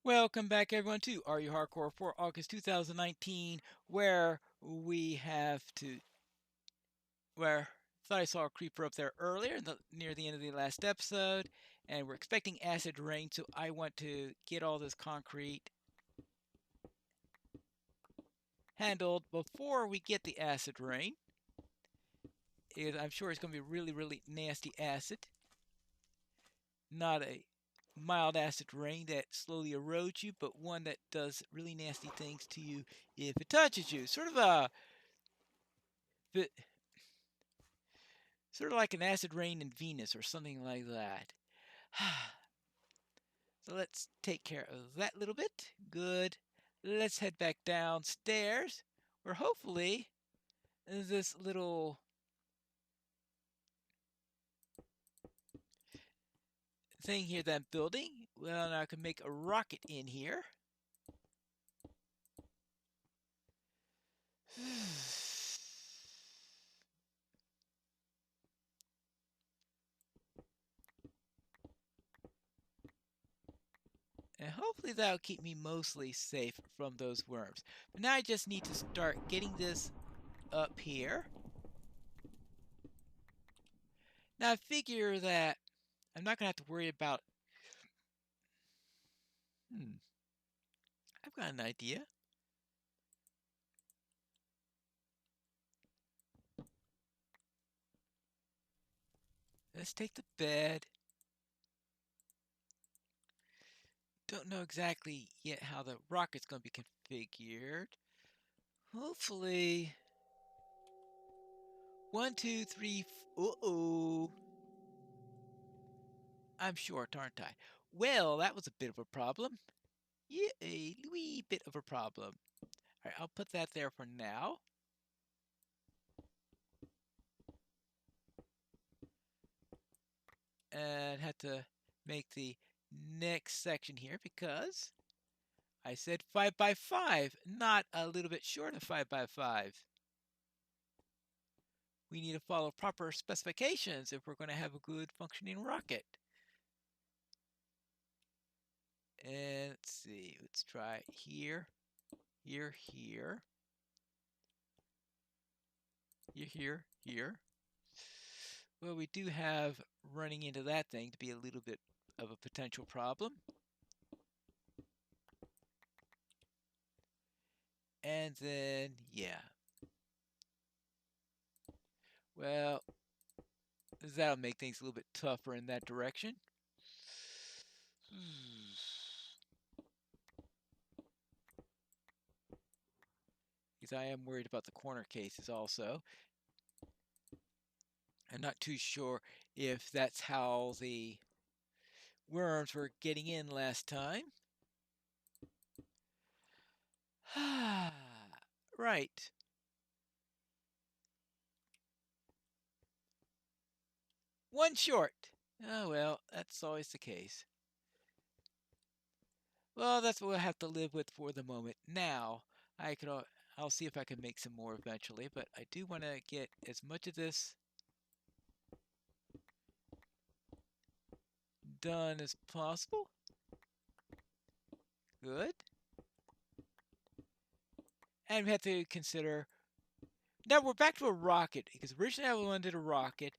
Welcome back, everyone, to Are You Hardcore for August 2019, where thought I saw a creeper up there earlier, near the end of the last episode, and we're expecting acid rain, so I want to get all this concrete handled before we get the acid rain. I'm sure it's going to be really, really nasty acid, not a mild acid rain that slowly erodes you, but one that does really nasty things to you if it touches you. Bit Sort of like an acid rain in Venus or something like that. So let's take care of that little bit. Good. Let's head back downstairs where hopefully this little thing here that I'm building, well, now I can make a rocket in here. And hopefully that'll keep me mostly safe from those worms. But now I just need to start getting this up here. Now I figure that I'm not going to have to worry about... I've got an idea. Let's take the bed. Don't know exactly yet how the rocket's going to be configured. Hopefully... One, two, three... Uh-oh. I'm short, aren't I? Well, that was a bit of a problem. Yeah, a wee bit of a problem. All right, I'll put that there for now. And have to make the next section here because I said 5 by 5, not a little bit short of 5 by 5. We need to follow proper specifications if we're going to have a good functioning rocket. And let's see, let's try here, here, here, here, here. Well, we do have running into that thing to be a little bit of a potential problem. And then, yeah. Well, that'll make things a little bit tougher in that direction. Because I am worried about the corner cases also. I'm not too sure if that's how the worms were getting in last time. Right. One short. Oh well, that's always the case. Well, that's what we'll have to live with for the moment. Now, I'll see if I can make some more eventually, but I do want to get as much of this done as possible. Good. And we have to consider... Now we're back to a rocket, because originally I wanted a rocket.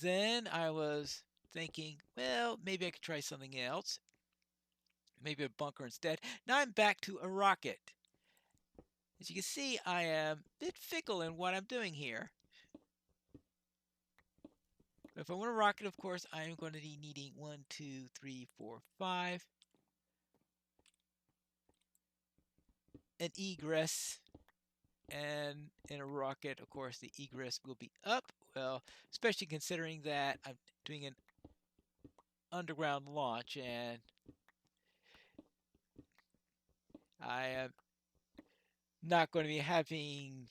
Then I was thinking, well, maybe I could try something else. Maybe a bunker instead. Now I'm back to a rocket. As you can see, I am a bit fickle in what I'm doing here. If I want a rocket, of course, I am going to be needing 1, 2, 3, 4, 5. An egress. And in a rocket, of course, the egress will be up. Well, especially considering that I'm doing an underground launch and I am not going to be having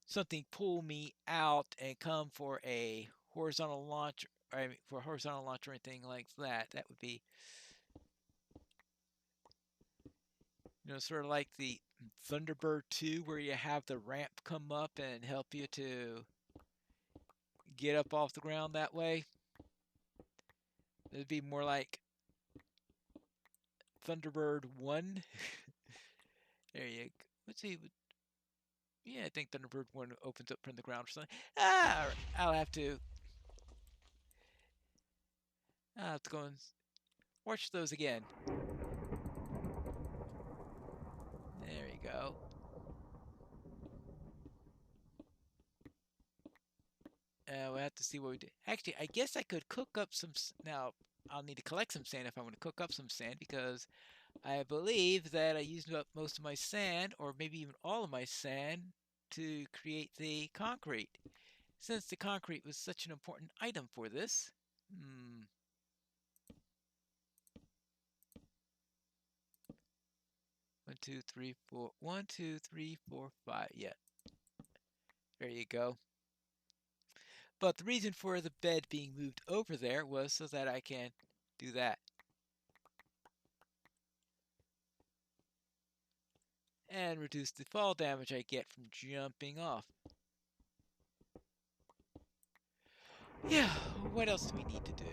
something pull me out and come for a horizontal launch, or I mean, for a horizontal launch or anything like that. That would be, sort of like the Thunderbird 2, where you have the ramp come up and help you to get up off the ground that way. It would be more like Thunderbird 1. There you go. Let's see. Yeah, I think Thunderbird 1 opens up from the ground or something. Ah, I'll have to go and watch those again. There you go. We'll have to see what we do. Actually, I guess I could cook up some. Now, I'll need to collect some sand if I want to cook up some sand because I believe that I used up most of my sand, or maybe even all of my sand, to create the concrete. Since the concrete was such an important item for this. 1, 2, 3, 4. 1, 2, 3, 4, 5. Yeah. There you go. But the reason for the bed being moved over there was so that I can do that. And reduce the fall damage I get from jumping off. Yeah, what else do we need to do?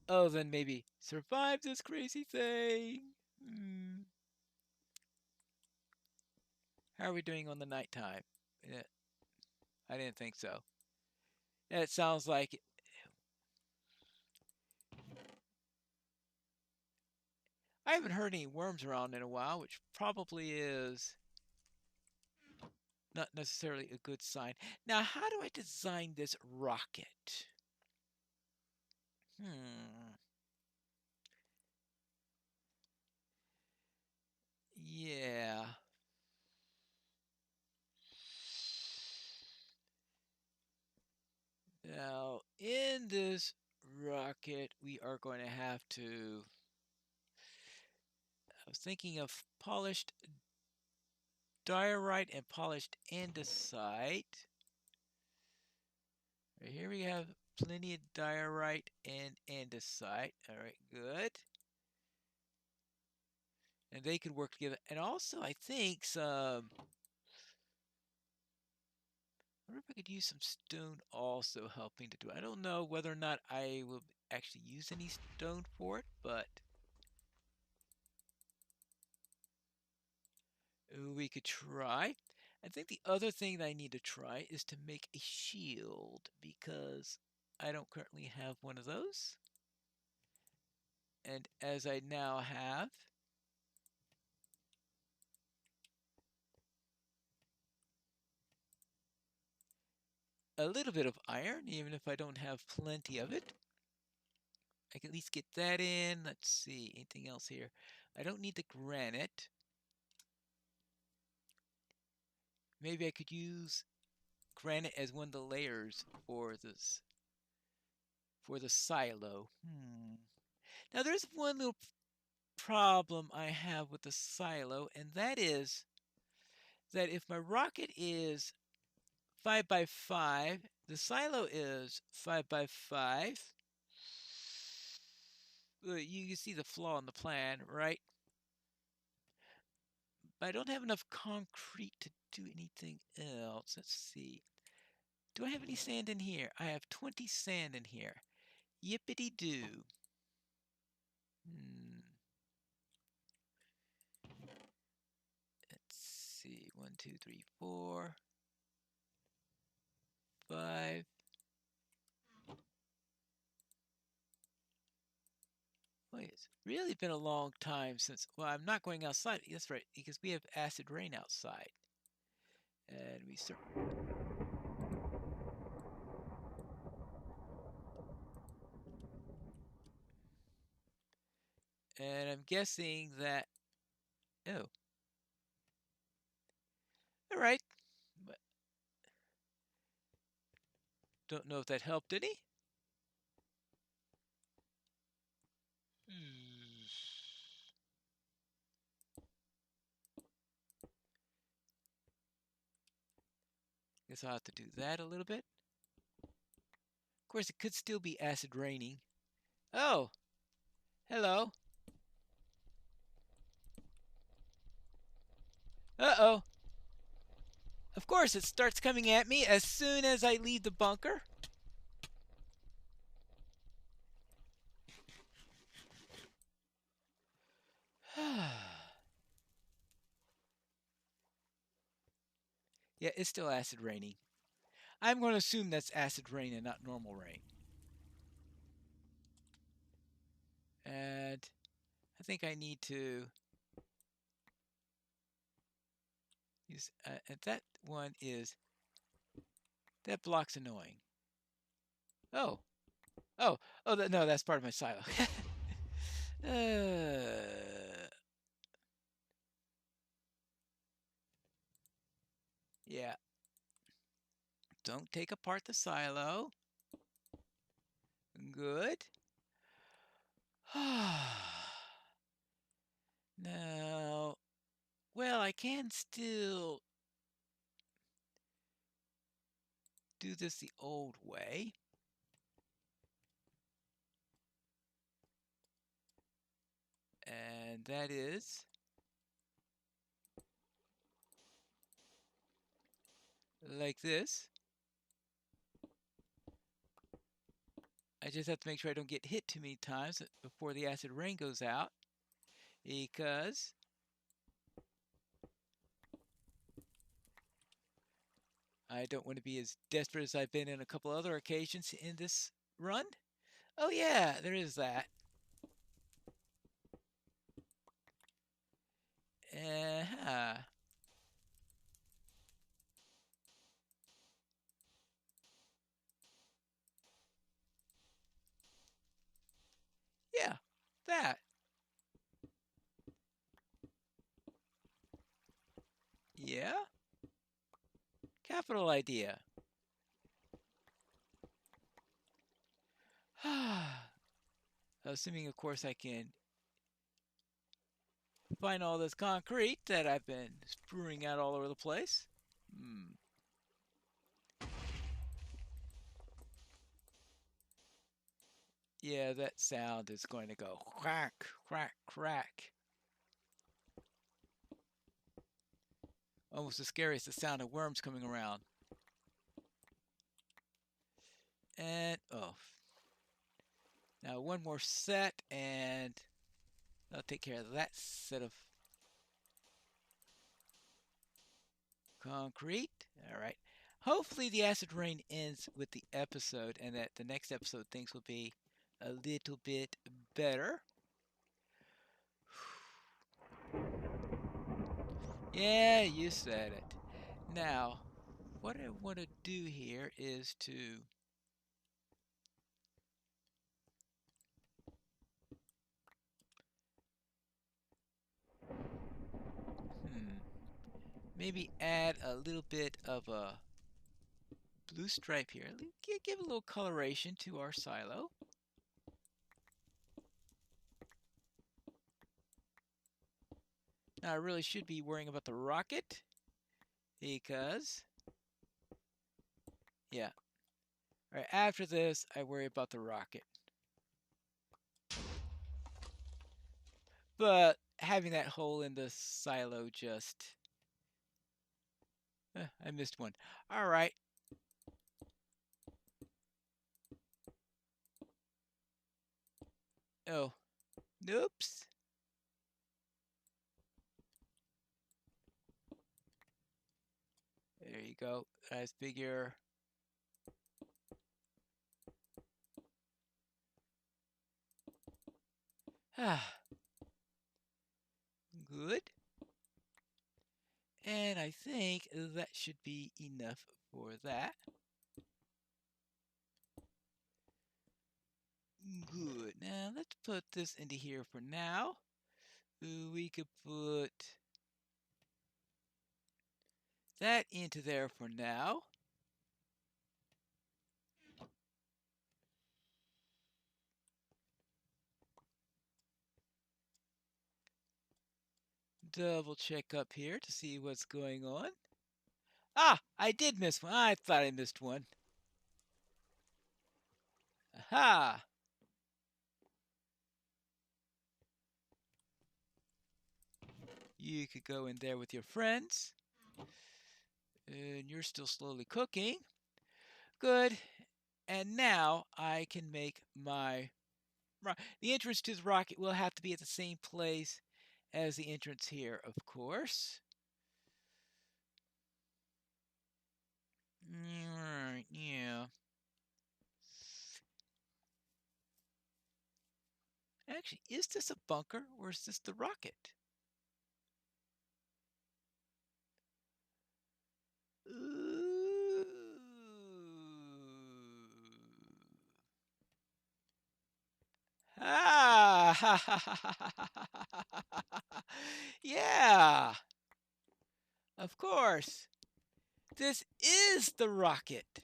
Oh, then maybe survive this crazy thing. How are we doing on the nighttime? I didn't think so. It sounds like I haven't heard any worms around in a while, which probably is not necessarily a good sign. Now, how do I design this rocket? Yeah. Now, in this rocket, we are going to have to... I was thinking of polished diorite and polished andesite. Right here we have plenty of diorite and andesite. All right, good. And they could work together. And also, I think some... I wonder if I could use some stone also helping to do it. I don't know whether or not I will actually use any stone for it, but we could try. I think the other thing that I need to try is to make a shield because I don't currently have one of those. And as I now have a little bit of iron, even if I don't have plenty of it, I can at least get that in. Let's see, anything else here? I don't need the granite. Maybe I could use granite as one of the layers for this, for the silo. Now there's one little problem I have with the silo, and that is that if my rocket is 5 by 5, the silo is 5 by 5. You can see the flaw in the plan, right? But I don't have enough concrete to do anything else. Let's see. Do I have any sand in here? I have 20 sand in here. Yippity-doo. Let's see. 1, 2, 3, 4, 5. Wait, it's really been a long time since... Well, I'm not going outside. That's right, because we have acid rain outside. And we start... And I'm guessing that... Oh. All right. But don't know if that helped any. Guess I'll have to do that a little bit. Of course, it could still be acid raining. Oh. Hello. Uh-oh. Of course, it starts coming at me as soon as I leave the bunker. Yeah, it's still acid raining. I'm going to assume that's acid rain and not normal rain. And I think I need to use, and that one is, that block's annoying. Oh, no, that's part of my silo. Yeah, don't take apart the silo. Good. Now, well, I can still do this the old way. And that is like this. I just have to make sure I don't get hit too many times before the acid rain goes out, because I don't want to be as desperate as I've been in a couple other occasions in this run. Oh yeah, there is that. Uh-huh. Yeah, that. Yeah, capital idea. Assuming, of course, I can find all this concrete that I've been strewing out all over the place. Hmm. Yeah, that sound is going to go crack, crack, crack. Almost as scary as the sound of worms coming around. And, oh. Now one more set, and I'll take care of that set of concrete. All right. Hopefully the acid rain ends with the episode, and that the next episode things will be a little bit better. Yeah, you said it. Now, what I want to do here is to maybe add a little bit of a blue stripe here. Give a little coloration to our silo. Now I really should be worrying about the rocket, because, yeah. All right, after this, I worry about the rocket. But having that hole in the silo just... I missed one. All right. Oh, oops. There you go. I figure... Good. And I think that should be enough for that. Good. Now let's put this into here for now. We could put that into there for now. Double check up here to see what's going on. Ah, I did miss one. I thought I missed one. Aha! You could go in there with your friends. And you're still slowly cooking. Good. And now I can make my... The entrance to the rocket will have to be at the same place as the entrance here, of course. Right, yeah. Actually, is this a bunker or is this the rocket? Ooh. Ah! Yeah, of course. This is the rocket.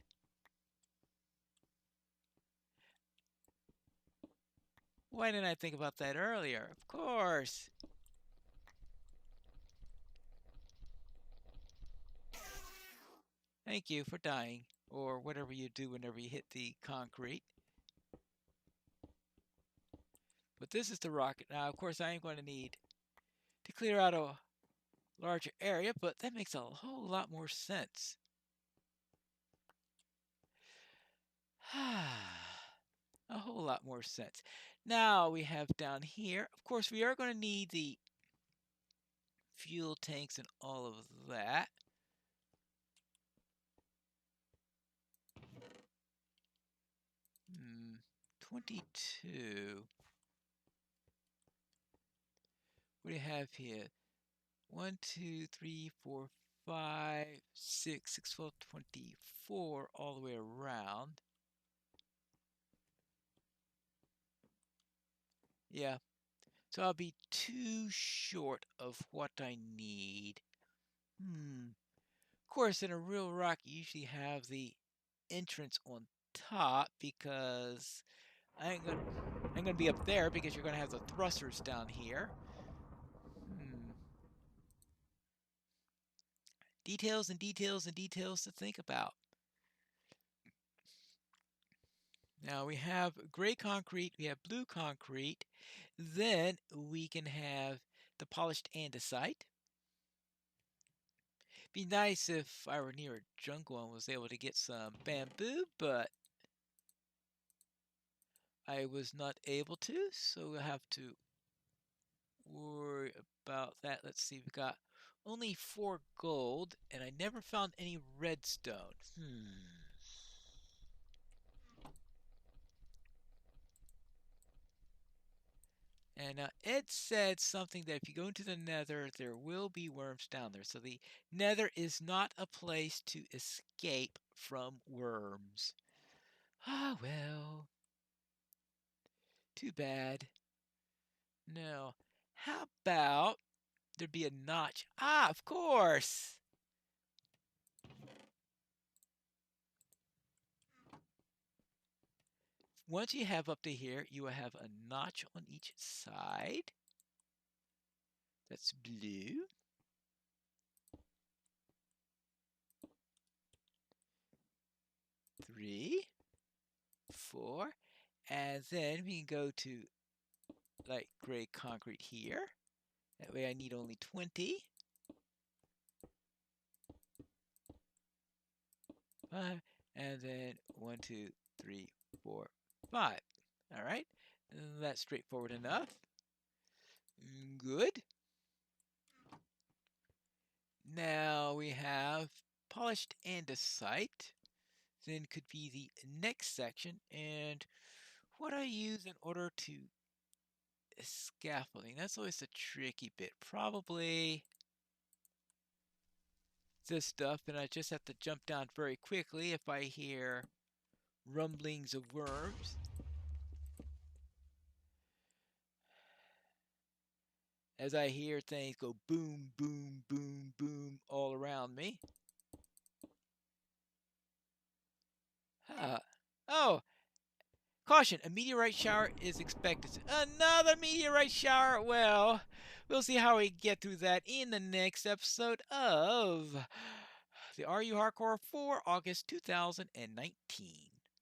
Why didn't I think about that earlier? Of course. Thank you for dying, or whatever you do whenever you hit the concrete. But this is the rocket. Now, of course, I am going to need to clear out a larger area, but that makes a whole lot more sense. A whole lot more sense. Now we have down here, of course, we are going to need the fuel tanks and all of that. Hmm, 22. What do you have here? 1, 2, 3, 4, 5, 6, 6, 12, 24, all the way around. Yeah, so I'll be too short of what I need. Of course, in a real rock, you usually have the entrance on top because I'm gonna be up there because you're gonna have the thrusters down here. Details and details and details to think about. Now we have gray concrete, we have blue concrete, then we can have the polished andesite. Be nice if I were near a jungle and was able to get some bamboo, but I was not able to, so we'll have to worry about that. Let's see, we got only 4 gold, and I never found any redstone. And Ed said something that if you go into the nether, there will be worms down there. So the nether is not a place to escape from worms. Ah, well. Too bad. No. How about there'd be a notch? Ah, of course. Once you have up to here, you will have a notch on each side. That's blue. 3, 4, and then we can go to light gray concrete here. That way I need only 20. 5, and then 1, 2, 3, 4, 5. All right, that's straightforward enough. Good. Now we have polished andesite. Then could be the next section. And what I use in order to scaffolding, that's always the tricky bit. Probably this stuff, and I just have to jump down very quickly if I hear rumblings of worms. As I hear things go boom, boom, boom, boom all around me. Oh, caution, a meteorite shower is expected. Another meteorite shower? Well, we'll see how we get through that in the next episode of the RU Hardcore for August 2019.